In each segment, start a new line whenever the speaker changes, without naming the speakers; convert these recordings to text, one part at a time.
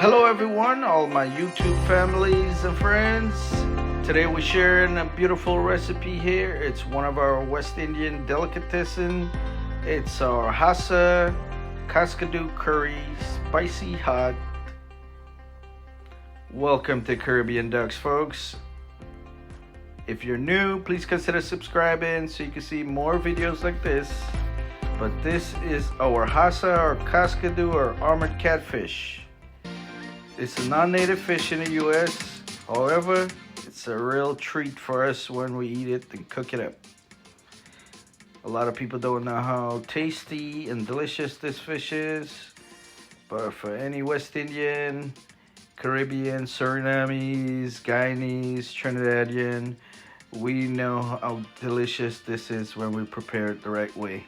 Hello everyone, all my YouTube families and friends. Today we're sharing a beautiful recipe here. It's one of our West Indian delicatessen. It's our Hassa Cascadoo curry, spicy hot. Welcome to Caribbean Ducks, folks. If you're new, please consider subscribing so you can see more videos like this. But this is our Hassa or Cascadoo or armored catfish. It's a non-native fish in the US. However, it's a real treat for us when we eat it and cook it up. A lot of people don't know how tasty and delicious this fish is. But for any West Indian, Caribbean, Surinamese, Guyanese, Trinidadian, we know how delicious this is when we prepare it the right way.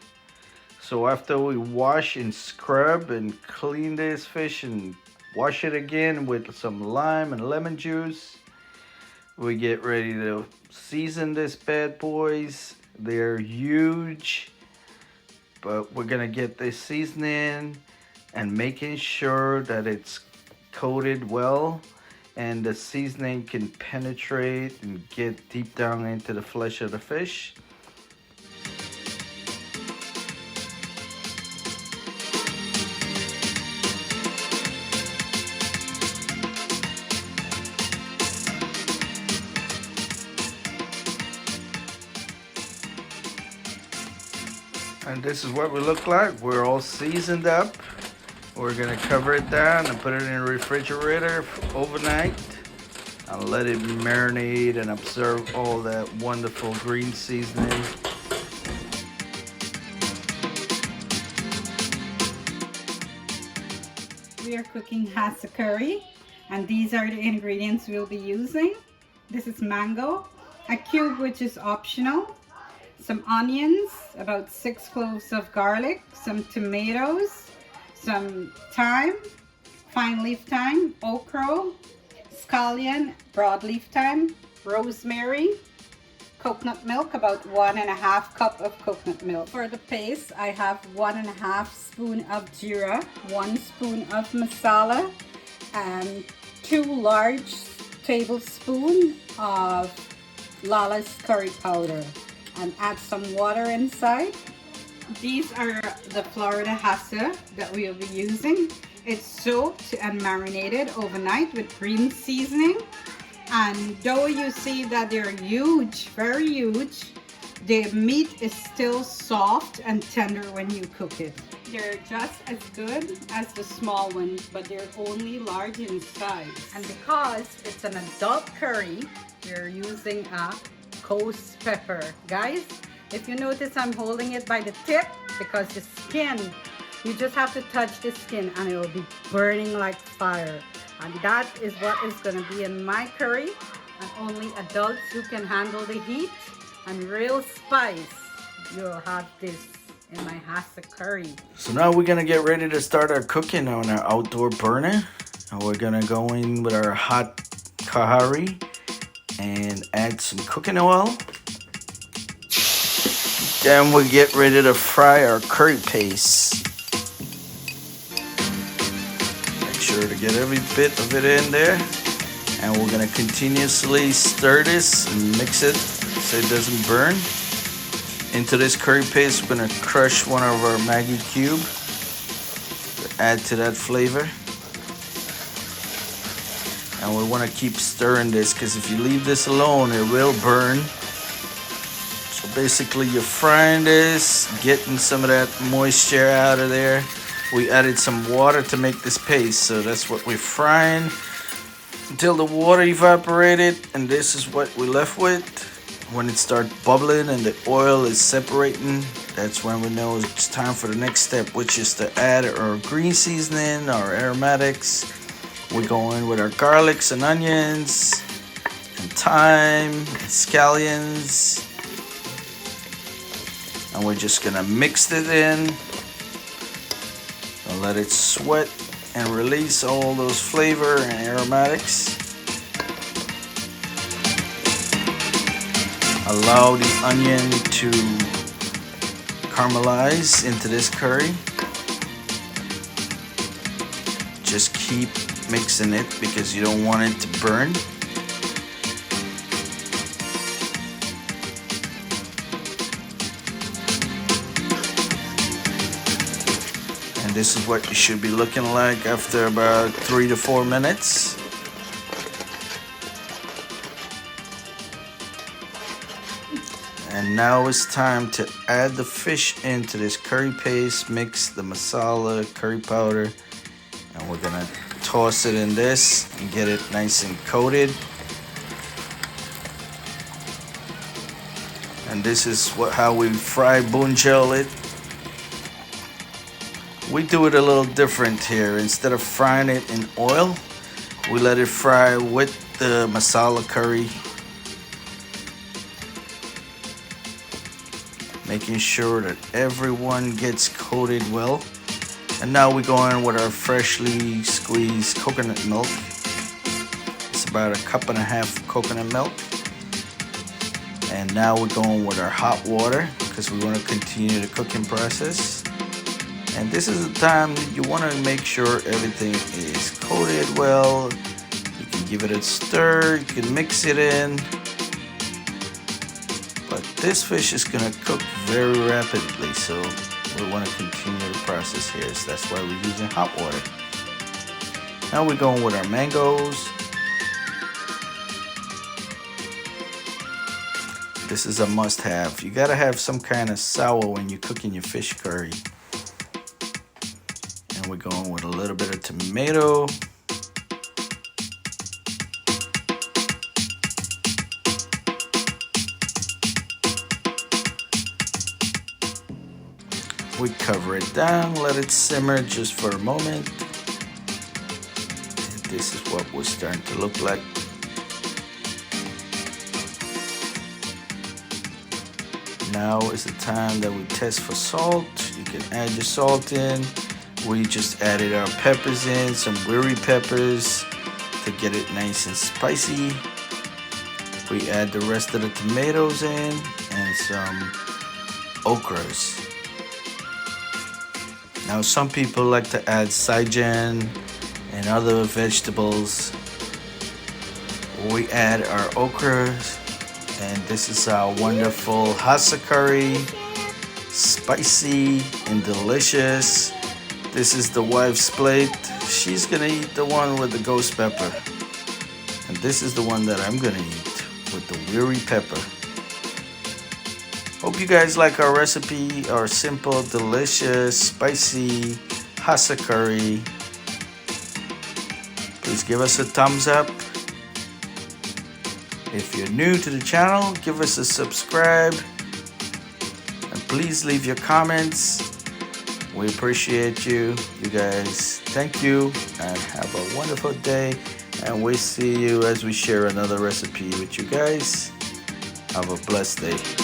So after we wash and scrub and clean this fish and wash it again with some lime and lemon juice, we get ready to season this bad boys. They're huge, but we're gonna get this seasoning and making sure that it's coated well and the seasoning can penetrate and get deep down into the flesh of the fish. And this is what we look like. We're all seasoned up. We're gonna cover it down and put it in the refrigerator overnight and let it marinate and absorb all that wonderful green seasoning.
We are cooking Hassa curry, and these are the ingredients we'll be using. This is mango, a cube which is optional, some onions, about 6 cloves of garlic, some tomatoes, some thyme, fine leaf thyme, okra, scallion, broadleaf thyme, rosemary, coconut milk, about 1.5 cup of coconut milk. For the paste, I have 1.5 spoon of jeera, 1 spoon of masala, and 2 large tablespoons of Lala's curry powder, and add some water inside. These are the Florida Hassa that we will be using. It's soaked and marinated overnight with green seasoning. And though you see that they're huge, very huge, the meat is still soft and tender when you cook it. They're just as good as the small ones, but they're only large in size. And because it's an adult curry, we're using a ghost pepper. Guys, if you notice, I'm holding it by the tip because the skin, you just have to touch the skin and it will be burning like fire. And that is what is going to be in my curry, and only adults who can handle the heat and real spice, you'll have this in my Hassa curry.
So now we're gonna get ready to start our cooking on our outdoor burner. And we're gonna go in with our hot kahari and add some cooking oil. Then we get ready to fry our curry paste. Make sure to get every bit of it in there. And we're gonna continuously stir this and mix it so it doesn't burn. Into this curry paste, we're gonna crush one of our Maggi cube to add to that flavor. And we want to keep stirring this because if you leave this alone, it will burn. So basically you're frying this, getting some of that moisture out of there. We added some water to make this paste, so that's what we're frying until the water evaporated, and this is what we're left with. When it starts bubbling and the oil is separating, that's when we know it's time for the next step, which is to add our green seasoning, our aromatics. We go in with our garlics and onions and thyme and scallions, and we're just gonna mix it in and let it sweat and release all those flavor and aromatics. Allow the onion to caramelize into this curry. just keep mixing it because you don't want it to burn. And this is what it should be looking like after about 3 to 4 minutes. And now it's time to add the fish into this curry paste, mix the masala, curry powder, and we're gonna toss it in this and get it nice and coated. And this is how we fry bunjel it. We do it a little different here. Instead of frying it in oil, we let it fry with the masala curry, making sure that everyone gets coated well. And now we go in with our freshly squeezed coconut milk. It's about 1.5 cups coconut milk. And now we're going with our hot water because we want to continue the cooking process. And this is the time that you want to make sure everything is coated well. You can give it a stir, you can mix it in. But this fish is gonna cook very rapidly, so we want to continue the process here. So that's why we're using hot water. Now we're going with our mangoes. This is a must-have. You gotta have some kind of sour when you're cooking your fish curry. And we're going with a little bit of tomato. We cover it down, let it simmer just for a moment. And this is what we're starting to look like. Now is the time that we test for salt. You can add your salt in. We just added our peppers in, some wiri peppers to get it nice and spicy. We add the rest of the tomatoes in and some okras. Now some people like to add saijan and other vegetables. We add our okras, and this is our wonderful Hassa curry, spicy and delicious. This is the wife's plate. She's gonna eat the one with the ghost pepper, and this is the one that I'm gonna eat with the wiri pepper. Hope you guys like our recipe, our simple, delicious, spicy Hassa curry. Please give us a thumbs up. If you're new to the channel, give us a subscribe. And please leave your comments. We appreciate you guys. Thank you and have a wonderful day. And we'll see you as we share another recipe with you guys. Have a blessed day.